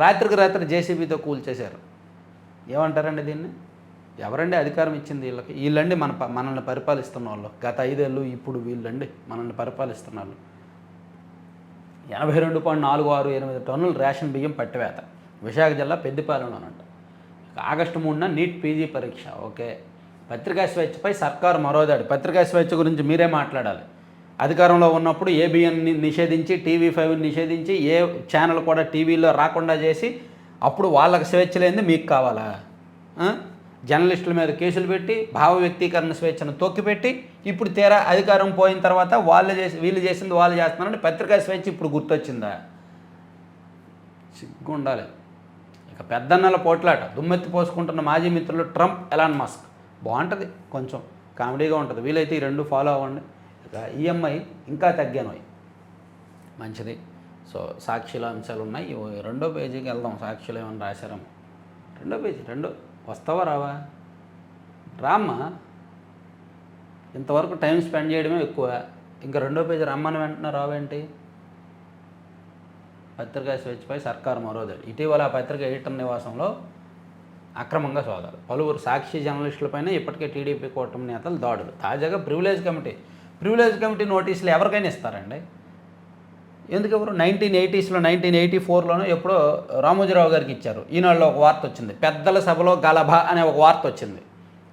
రాత్రికి రాత్రి జేసీబీతో కూల్చేశారు. ఏమంటారండి దీన్ని? ఎవరండి అధికారం ఇచ్చింది వీళ్ళకి? వీళ్ళండి మనల్ని పరిపాలిస్తున్న వాళ్ళు. గత 5 ఏళ్ళు ఇప్పుడు వీళ్ళండి మనల్ని పరిపాలిస్తున్నారు. 82.468 టన్నుల రేషన్ బియ్యం పట్టివేత. విశాఖ జిల్లా పెద్దిపాలెంలోనంట. ఆగస్టు 3న నీట్ పీజీ పరీక్ష. ఓకే. పత్రికా స్వేచ్ఛపై సర్కారు మరోదాడి. పత్రికా స్వేచ్ఛ గురించి మీరే మాట్లాడాలి. అధికారంలో ఉన్నప్పుడు ఏబిఎన్ని నిషేధించి, TV5ని నిషేధించి, ఏ ఛానల్ కూడా టీవీలో రాకుండా చేసి, అప్పుడు వాళ్ళకి స్వేచ్ఛ లేనిది మీకు కావాలా? జర్నలిస్టుల మీద కేసులు పెట్టి, భావ వ్యక్తీకరణ స్వేచ్ఛను తొక్కిపెట్టి, ఇప్పుడు తీరా అధికారం పోయిన తర్వాత వీళ్ళు చేసింది వాళ్ళు చేస్తున్నారని పత్రికా స్వేచ్ఛ ఇప్పుడు గుర్తొచ్చిందా? సిగ్గు ఉండాలి. ఇక పెద్దన్నల పోట్లాట. దుమ్మెత్తి పోసుకుంటున్న మాజీ మిత్రులు ట్రంప్, ఎలాన్ మస్క్. బాగుంటుంది, కొంచెం కామెడీగా ఉంటుంది. వీలైతే ఈ 2 ఫాలో అవ్వండి. ఇక ఈఎంఐ ఇంకా తగ్గాను, మంచిది. సో సాక్షిలో అంశాలు ఉన్నాయి. 2వ పేజీకి వెళ్దాం. సాక్షిలో ఏమైనా రాశారేమో. 2వ పేజీ వస్తావా రావా? రామ్మా, ఇంతవరకు టైం స్పెండ్ చేయడమే ఎక్కువ, ఇంకా 2వ పేజీ రమ్మని వెంటనే రావేంటి? పత్రికా స్వేచ్ఛపై సర్కారు మరోదాడి. ఇటీవల ఆ పత్రిక ఎడిటర్ నివాసంలో అక్రమంగా సోదాలు. పలువురు సాక్షి జర్నలిస్టులపైన ఇప్పటికే టీడీపీ కూటమి నేతలు దాడులు. తాజాగా ప్రివిలేజ్ కమిటీ నోటీసులు ఎవరికైనా ఇస్తారండి? ఎందుకు ఎవరు? 1980s 1984లోనో ఎప్పుడో రామోజీరావు గారికి ఇచ్చారు. ఈనాడులో ఒక వార్త వచ్చింది, పెద్దల సభలో గలభ అనే ఒక వార్త వచ్చింది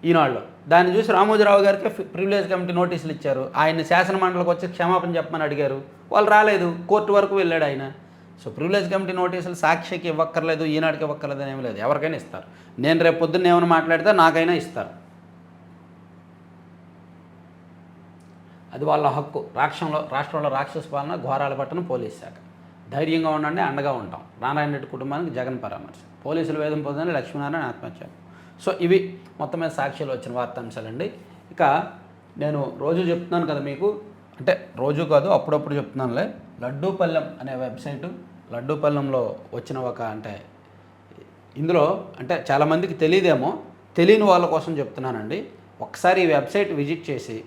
ఈనాడులో. దాన్ని చూసి రామోజీరావు గారికి ప్రివిలేజ్ కమిటీ నోటీసులు ఇచ్చారు. ఆయన శాసనమండలికి వచ్చి క్షమాపణ చెప్పమని అడిగారు, వాళ్ళు రాలేదు, కోర్టు వరకు వెళ్ళాడు ఆయన. సో ప్రివిలేజ్ కమిటీ నోటీసులు సాక్షికి ఇవ్వక్కర్లేదు, ఈనాడుకి ఇవ్వక్కర్లేదు అని ఏమి లేదు, ఎవరికైనా ఇస్తారు. నేను రేపు పొద్దున్న ఏమైనా మాట్లాడితే నాకైనా ఇస్తారు, అది వాళ్ళ హక్కు. రాష్ట్రంలో రాక్షస పాలన, ఘోరాల పట్టణ పోలీస్ శాఖ. ధైర్యంగా ఉండండి, అండగా ఉంటాం. నారాయణ రెడ్డి కుటుంబానికి జగన్ పరామర్శ. పోలీసులు వేధింపు పొందని లక్ష్మీనారాయణ ఆత్మహత్య. సో ఇవి మొత్తం మీద సాక్షిలో వచ్చిన వార్తాంశాలండి. ఇక నేను రోజు చెప్తున్నాను కదా మీకు, అంటే రోజు కాదు అప్పుడప్పుడు చెప్తున్నానులే. లడ్డూపల్లెం అనే వెబ్సైటు, లడ్డూపల్లెంలో వచ్చిన అంటే ఇందులో అంటే చాలామందికి తెలియదేమో, తెలియని వాళ్ళ కోసం చెప్తున్నానండి. ఒకసారి ఈ వెబ్సైట్ విజిట్ చేసి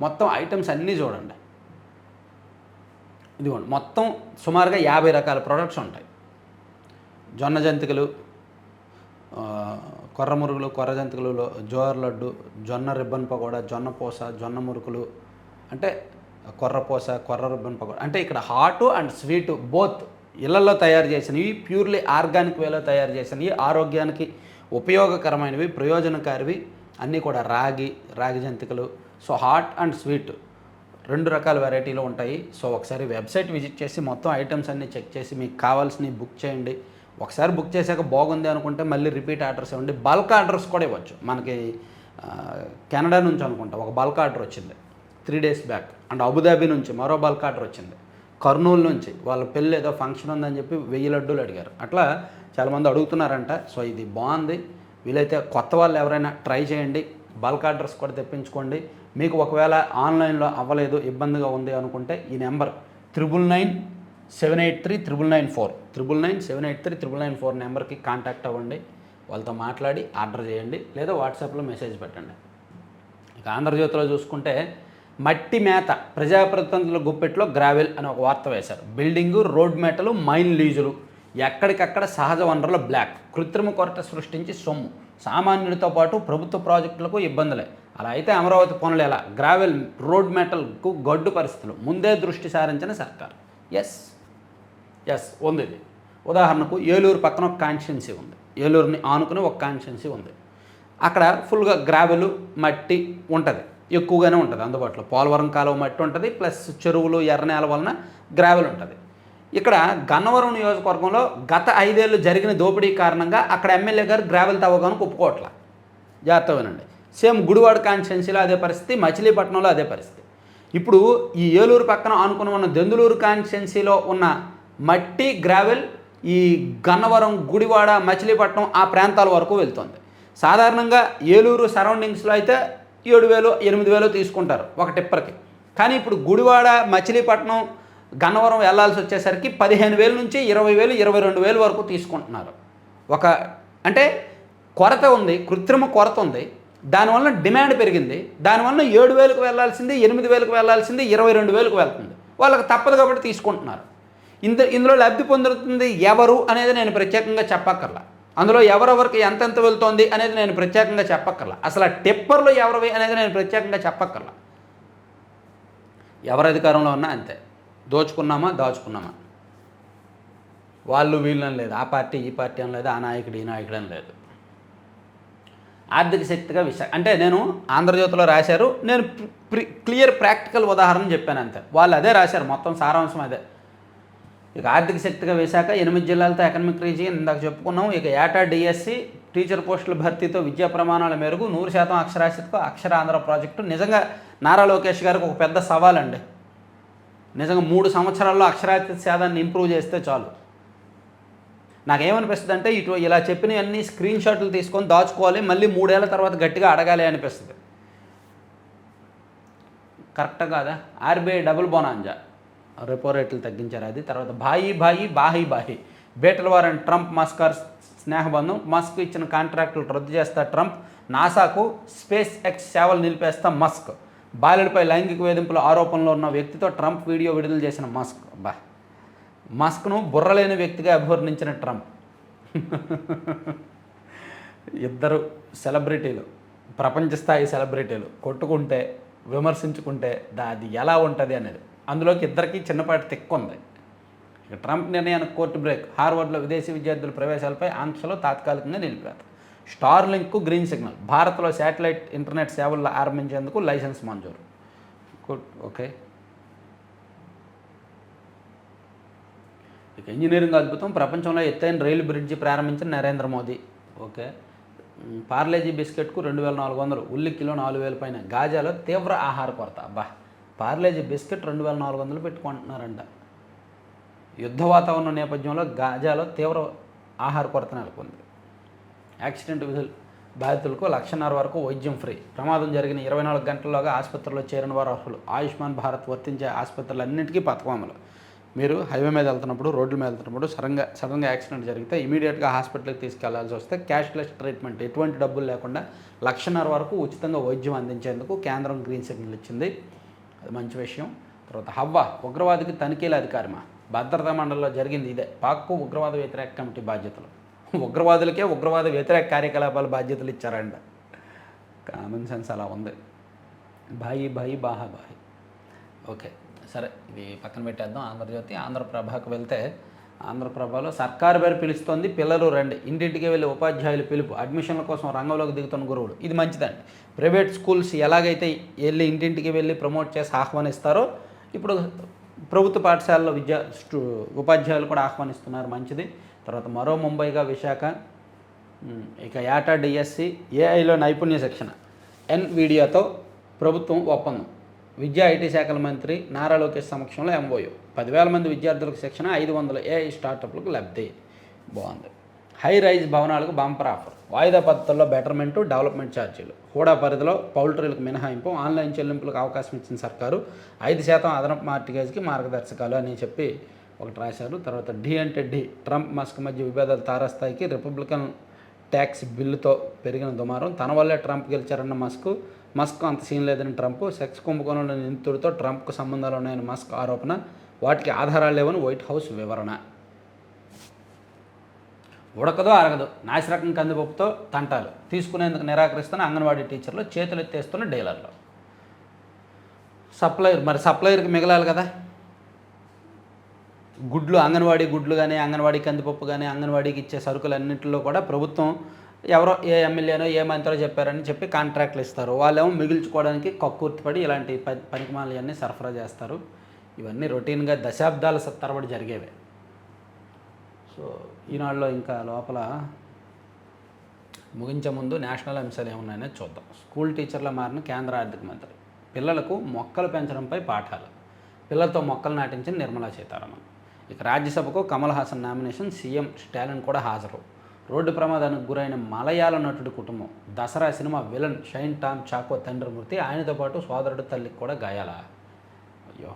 మొత్తం ఐటమ్స్ అన్నీ చూడండి. ఇదిగోండి, మొత్తం సుమారుగా 50 రకాల ప్రొడక్ట్స్ ఉంటాయి. జొన్న జంతికలు, కొర్ర మురుగులు, కొర్ర జంతికలు, జోర్ లడ్డు, జొన్న రిబ్బన్ పకోడా, జొన్న పూస, జొన్న మురుకులు, అంటే కొర్ర పూస, కొర్ర రిబ్బన్ పకోడా. అంటే ఇక్కడ హాటు అండ్ స్వీటు బోత్ ఇళ్లలో తయారు చేసినవి, ప్యూర్లీ ఆర్గానిక్ వేలో తయారు చేసినవి, ఆరోగ్యానికి ఉపయోగకరమైనవి, ప్రయోజనకారివి అన్నీ కూడా. రాగి జంతికలు. సో హాట్ అండ్ స్వీట్ 2 రకాల వెరైటీలు ఉంటాయి. సో ఒకసారి వెబ్సైట్ విజిట్ చేసి మొత్తం ఐటమ్స్ అన్నీ చెక్ చేసి మీకు కావాల్సినవి బుక్ చేయండి. ఒకసారి బుక్ చేశాక బాగుంది అనుకుంటే మళ్ళీ రిపీట్ ఆర్డర్స్ ఇవ్వండి. బల్క్ ఆర్డర్స్ కూడా ఇవ్వచ్చు. మనకి కెనడా నుంచి అనుకుంటా ఒక బల్క్ ఆర్డర్ వచ్చింది 3 days బ్యాక్. అండ్ అబుదాబి నుంచి మరో బల్క్ ఆర్డర్ వచ్చింది. కర్నూలు నుంచి వాళ్ళ పెళ్ళి ఏదో ఫంక్షన్ ఉందని చెప్పి 1000 లడ్డూలు అడిగారు. అట్లా చాలామంది అడుగుతున్నారంట. సో ఇది బాగుంది. వీలైతే కొత్త వాళ్ళు ఎవరైనా ట్రై చేయండి, బల్క్ ఆర్డర్స్ కూడా తెప్పించుకోండి. మీకు ఒకవేళ ఆన్లైన్లో అవ్వలేదు, ఇబ్బందిగా ఉంది అనుకుంటే ఈ నెంబర్ 9997839994 9997839994 నెంబర్కి కాంటాక్ట్ అవ్వండి. వాళ్ళతో మాట్లాడి ఆర్డర్ చేయండి, లేదా వాట్సాప్లో మెసేజ్ పెట్టండి. ఇక ఆంధ్రజ్యోతిలో చూసుకుంటే మట్టి మేత, ప్రజాప్రతినిధుల గుప్పెట్లో గ్రావెల్ అని ఒక వార్త వేశారు. బిల్డింగు, రోడ్ మేటలు, మైన్ లీజులు, ఎక్కడికక్కడ సహజ వనరుల బ్లాక్, కృత్రిమ కొరత సృష్టించి సొమ్ము, సామాన్యుడితో పాటు ప్రభుత్వ ప్రాజెక్టులకు ఇబ్బందులే. అలా అయితే అమరావతి పనులు ఎలా, గ్రావెల్ రోడ్ మెటల్కు గడ్డు పరిస్థితులు ముందే దృష్టి సారించిన సర్కార్. ఎస్ ఉంది ఇది. ఉదాహరణకు ఏలూరు పక్కన ఒక కాన్స్టిట్యున్సీ ఉంది, ఏలూరుని ఆనుకుని ఒక కాన్స్టిట్యున్సీ ఉంది. అక్కడ ఫుల్గా గ్రావెలు మట్టి ఉంటుంది, ఎక్కువగానే ఉంటుంది అందుబాటులో. పోలవరం కాలువ మట్టి ఉంటుంది, ప్లస్ చెరువులు ఎర్రనేల వలన గ్రావెల్ ఉంటుంది. ఇక్కడ గన్నవరం నియోజకవర్గంలో గత 5 ఏళ్ళు జరిగిన దోపిడీ కారణంగా అక్కడ ఎమ్మెల్యే గారు గ్రావెల్ తవ్వగానికి ఒప్పుకోవట్లా. జాగ్రత్త వినండి. సేమ్ గుడివాడ కాన్స్టిట్యున్సీలో అదే పరిస్థితి, మచిలీపట్నంలో అదే పరిస్థితి. ఇప్పుడు ఈ ఏలూరు పక్కన ఆనుకుని ఉన్న దెందులూరు కాన్స్టిట్యున్సీలో ఉన్న మట్టి గ్రావెల్ ఈ గన్నవరం, గుడివాడ, మచిలీపట్నం ఆ ప్రాంతాల వరకు వెళ్తుంది. సాధారణంగా ఏలూరు సరౌండింగ్స్లో అయితే 7,000 8,000 తీసుకుంటారు ఒక టిప్పర్కి. కానీ ఇప్పుడు గుడివాడ, మచిలీపట్నం, గన్నవరం వెళ్ళాల్సి వచ్చేసరికి 15,000 నుంచి 20,000 22,000 వరకు తీసుకుంటున్నారు. అంటే కొరత ఉంది, కృత్రిమ కొరత ఉంది. దానివల్ల డిమాండ్ పెరిగింది. దానివల్ల 7,000కు వెళ్ళాల్సింది 8,000కు వెళ్ళాల్సింది 22,000కు వెళ్తుంది. వాళ్ళకి తప్పదు కాబట్టి తీసుకుంటున్నారు. ఇందులో లబ్ధి పొందుతుంది ఎవరు అనేది నేను ప్రత్యేకంగా చెప్పక్కర్లా. అందులో ఎవరెవరికి ఎంతెంత వెళ్తోంది అనేది నేను ప్రత్యేకంగా చెప్పక్కర్లా. అసలు ఆ టిప్పర్లు ఎవరివి అనేది నేను ప్రత్యేకంగా చెప్పక్కర్లా. ఎవరి అధికారంలో ఉన్నా అంతే, దోచుకున్నామా దాచుకున్నామా, వాళ్ళు వీళ్ళని లేదు, ఆ పార్టీ ఈ పార్టీ అని లేదు, ఆ నాయకుడు ఈ నాయకుడు అని లేదు. ఆర్థిక శక్తిగా అంటే నేను ఆంధ్రజ్యోతిలో రాశారు, నేను క్లియర్ ప్రాక్టికల్ ఉదాహరణ చెప్పాను అంతే. వాళ్ళు అదే రాశారు, మొత్తం సారాంశం అదే. ఇక ఆర్థిక శక్తిగా విశాఖ 8 జిల్లాలతో ఎకనమిక్ రీజియన్ ఇందాక చెప్పుకున్నాం. ఇక ఏటా డిఎస్సి టీచర్ పోస్టుల భర్తీతో విద్యా ప్రమాణాల మేరకు 100% అక్షరాస్యతకు అక్షర ఆంధ్ర ప్రాజెక్టు నిజంగా నారా లోకేష్ గారికి ఒక పెద్ద సవాలండి. నిజంగా 3 సంవత్సరాల్లో అక్షరాస్యత శాతాన్ని ఇంప్రూవ్ చేస్తే చాలు. నాకేమనిపిస్తుంది అంటే ఇలా చెప్పినవన్నీ స్క్రీన్ షాట్లు తీసుకొని దాచుకోవాలి, మళ్ళీ 3 ఏళ్ల తర్వాత గట్టిగా అడగాలి అనిపిస్తుంది. కరెక్ట్ కాదా? ఆర్బీఐ డబుల్ బోనాంజా, రెపో రేట్లు తగ్గించారు అది. తర్వాత బాహీ బేటల వారని ట్రంప్ మస్కర్ స్నేహబంధం, మస్క్ ఇచ్చిన కాంట్రాక్టులు రద్దు చేస్తా ట్రంప్, నాసాకు స్పేస్ ఎక్స్ సేవలు నిలిపేస్తా మస్క్, బాలుడిపై లైంగిక వేధింపుల ఆరోపణలో ఉన్న వ్యక్తితో ట్రంప్ వీడియో విడుదల చేసిన మస్క్ను బుర్రలేని వ్యక్తిగా అభివర్ణించిన ట్రంప్. ఇద్దరు సెలబ్రిటీలు, ప్రపంచ స్థాయి సెలబ్రిటీలు కొట్టుకుంటే విమర్శించుకుంటే అది ఎలా ఉంటుంది అనేది. అందులోకి ఇద్దరికి చిన్నపాటి తిక్కు ఉంది. ఇక ట్రంప్ నిర్ణయానికి కోర్టు బ్రేక్, హార్వర్డ్లో విదేశీ విద్యార్థుల ప్రవేశాలపై ఆంక్షలు తాత్కాలికంగా నిలిపారు. స్టార్లింక్కు గ్రీన్ సిగ్నల్, భారత్లో శాటిలైట్ ఇంటర్నెట్ సేవలు ఆరంభించేందుకు లైసెన్స్ మంజూరు. ఓకే. ఇక ఇంజనీరింగ్ అద్భుతం, ప్రపంచంలో ఎత్తైన రైలు బ్రిడ్జి ప్రారంభించిన నరేంద్ర మోదీ. ఓకే. పార్లేజీ బిస్కెట్కు 2,400, ఉల్లి కిలో 4,000 పైన. గాజాలో తీవ్ర ఆహార కొరత. పార్లేజీ బిస్కెట్ 2,400 పెట్టుకుంటున్నారంట. యుద్ధ వాతావరణం నేపథ్యంలో గాజాలో తీవ్ర ఆహార కొరత నెలకొంది. యాక్సిడెంట్ బాధితులకు 1,50,000 వరకు వైద్యం ఫ్రీ. ప్రమాదం జరిగిన 24 గంటల్లోగా ఆసుపత్రిలో చేరిన వారు అర్హులు. ఆయుష్మాన్ భారత్ వర్తించే ఆసుపత్రులన్నింటికీ పథకం అమలు. మీరు హైవే మీద వెళ్తున్నప్పుడు, రోడ్ల మీద వెళ్తున్నప్పుడు సడన్గా యాక్సిడెంట్ జరిగితే ఇమీడియట్గా హాస్పిటల్కి తీసుకెళ్లాల్సి వస్తే క్యాష్లెస్ ట్రీట్మెంట్, ఎటువంటి డబ్బులు లేకుండా 1,50,000 వరకు ఉచితంగా వైద్యం అందించేందుకు కేంద్రం గ్రీన్ సిగ్నల్ ఇచ్చింది. అది మంచి విషయం. తర్వాత హవ్వ ఉగ్రవాదికి తనిఖీల అధికారమా, భద్రతా మండలిలో జరిగింది ఇదే. పాక్కు ఉగ్రవాద వ్యతిరేక కమిటీ బాధ్యతలు, ఉగ్రవాదులకే ఉగ్రవాద వ్యతిరేక కార్యకలాపాల బాధ్యతలు ఇచ్చారంట. కామన్ సెన్స్ అలా ఉంది. బాహీ. ఓకే సరే, ఇది పక్కన పెట్టేద్దాం. ఆంధ్రజ్యోతి. ఆంధ్రప్రభకు వెళ్తే, ఆంధ్రప్రభలో సర్కారు పేరు పిలుస్తోంది, పిల్లలు రండి, ఇంటింటికి వెళ్ళి ఉపాధ్యాయులు పిలుపు, అడ్మిషన్ల కోసం రంగంలోకి దిగుతున్న గురువులు. ఇది మంచిదండి. ప్రైవేట్ స్కూల్స్ ఎలాగైతే వెళ్ళి ఇంటింటికి వెళ్ళి ప్రమోట్ చేసి ఆహ్వానిస్తారో, ఇప్పుడు ప్రభుత్వ పాఠశాలలో ఉపాధ్యాయులు కూడా ఆహ్వానిస్తున్నారు, మంచిది. తర్వాత మరో ముంబైగా విశాఖ. ఇక ఏటా డిఎస్సి ఏఐలో నైపుణ్య శిక్షణ, ఎన్విడియాతో ప్రభుత్వం ఒప్పందం. విద్యా ఐటీ శాఖల మంత్రి నారా లోకేష్ సమక్షంలో ఎంఓయూ. 10,000 మంది విద్యార్థులకు శిక్షణ, 500 ఏఐ స్టార్టప్లకు లబ్ధి. బాగుంది. హై రైజ్ భవనాలకు బంపర్ ఆఫర్, వాయిదా పద్ధతుల్లో బెటర్మెంటు, డెవలప్మెంట్ ఛార్జీలు, హూడా పరిధిలో పౌల్ట్రీలకు మినహాయింపు, ఆన్లైన్ చెల్లింపులకు అవకాశం ఇచ్చిన సర్కారు, 5% అదనపు మార్టిగేజ్కి మార్గదర్శకాలు అని చెప్పి ఒకటి రాశారు. తర్వాత ఢీ అంటే ఢీ, ట్రంప్ మస్క్ మధ్య విభేదాలు తారాస్థాయికి, రిపబ్లికన్ ట్యాక్స్ బిల్లుతో పెరిగిన దుమారం, తన వల్లే ట్రంప్ గెలిచారన్న మస్క్ అంత సీన్ లేదని ట్రంప్, సెక్స్ కుంభకోణంలో నిందితుడితో ట్రంప్కు సంబంధాలు ఉన్నాయని మస్క్ ఆరోపణ, వాటికి ఆధారాలు లేవని వైట్ హౌస్ వివరణ. ఉడకదో అరగదు నాసిరకం కందిపప్పుతో తంటాలు తీసుకునేందుకు నిరాకరిస్తున్న అంగన్వాడీ టీచర్లు, చేతులు ఎత్తేస్తున్న డీలర్లు. సప్లయర్కి మిగలాలి కదా. గుడ్లు, అంగన్వాడీ గుడ్లు కానీ, అంగన్వాడీ కందిపప్పు కానీ, అంగన్వాడీకి ఇచ్చే సరుకులన్నింటిలో కూడా ప్రభుత్వం ఎవరో ఏ ఎమ్మెల్యేనో ఏ మంత్రో చెప్పారని చెప్పి కాంట్రాక్ట్లు ఇస్తారు. వాళ్ళేమో మిగిల్చుకోవడానికి కక్కుర్తిపడి ఇలాంటి పనికిమాలన్నీ సరఫరా చేస్తారు. ఇవన్నీ రొటీన్గా దశాబ్దాల తరబడి జరిగేవే. సో ఈనాడులో ఇంకా లోపల ముగించే ముందు నేషనల్ అంశాలు ఏమున్నాయనేది చూద్దాం. స్కూల్ టీచర్ల మారిన కేంద్ర ఆర్థిక మంత్రి, పిల్లలకు మొక్కలు పెంచడంపై పాఠాలు, పిల్లలతో మొక్కలు నాటించిన నిర్మలా సీతారామన్. ఇక రాజ్యసభకు కమల్ హాసన్ నామినేషన్, సీఎం స్టాలిన్ కూడా హాజరు. రోడ్డు ప్రమాదానికి గురైన మలయాళ నటుడి కుటుంబం, దసరా సినిమా విలన్ షైన్ టామ్ చాకో తండ్రి మృతి, ఆయనతో పాటు సోదరుడు తల్లికి కూడా గాయాల. అయ్యో.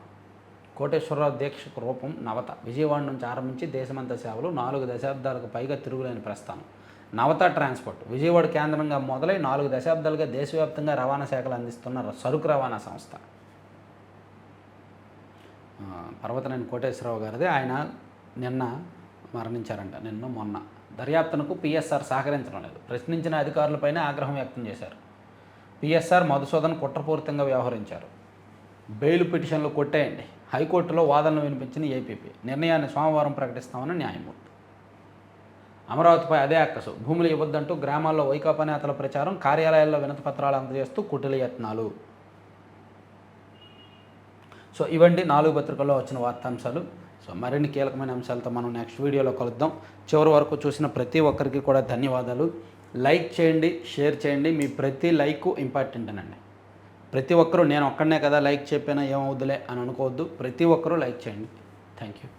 కోటేశ్వరరావు దీక్షకు రూపం నవత, విజయవాడ నుంచి ఆరంభించి దేశమంతా సేవలు, 4 దశాబ్దాలకు పైగా తిరుగులేని ప్రస్థానం. నవత ట్రాన్స్పోర్ట్ విజయవాడ కేంద్రంగా మొదలై 4 దశాబ్దాలుగా దేశవ్యాప్తంగా రవాణా సేవలు అందిస్తున్న సరుకు రవాణా సంస్థ. పర్వతనేని కోటేశ్వరరావు గారిది. ఆయన నిన్న మరణించారంట, మొన్న. దర్యాప్తునకు పిఎస్ఆర్ సహకరించడం లేదు, ప్రశ్నించిన అధికారులపైనే ఆగ్రహం వ్యక్తం చేశారు. పిఎస్ఆర్ మధుసూదన్ కుట్రపూరితంగా వ్యవహరించారు. బెయిల్ పిటిషన్లు కొట్టేయండి, హైకోర్టులో వాదనలు వినిపించిన ఏపీపీ, నిర్ణయాన్ని సోమవారం ప్రకటిస్తామని న్యాయమూర్తి. అమరావతిపై అదే అక్కసు, భూములు ఇవ్వద్దంటూ గ్రామాల్లో వైకాపా నేతల ప్రచారం, కార్యాలయాల్లో వినతి పత్రాలు అందజేస్తూ కుటిల యత్నాలు. సో ఇవండి 4 పత్రికల్లో వచ్చిన వార్తాంశాలు. సో మరిన్ని కీలకమైన అంశాలతో మనం నెక్స్ట్ వీడియోలో కలుద్దాం. చివరి వరకు చూసిన ప్రతి ఒక్కరికి కూడా ధన్యవాదాలు. లైక్ చేయండి, షేర్ చేయండి. మీ ప్రతి లైక్ ఇంపార్టెంట్ అనండి. ప్రతి ఒక్కరూ నేను ఒక్కడనే కదా లైక్ చెప్పినా ఏమవుద్దులే అని అనుకోవద్దు. ప్రతి ఒక్కరూ లైక్ చేయండి. Thank you.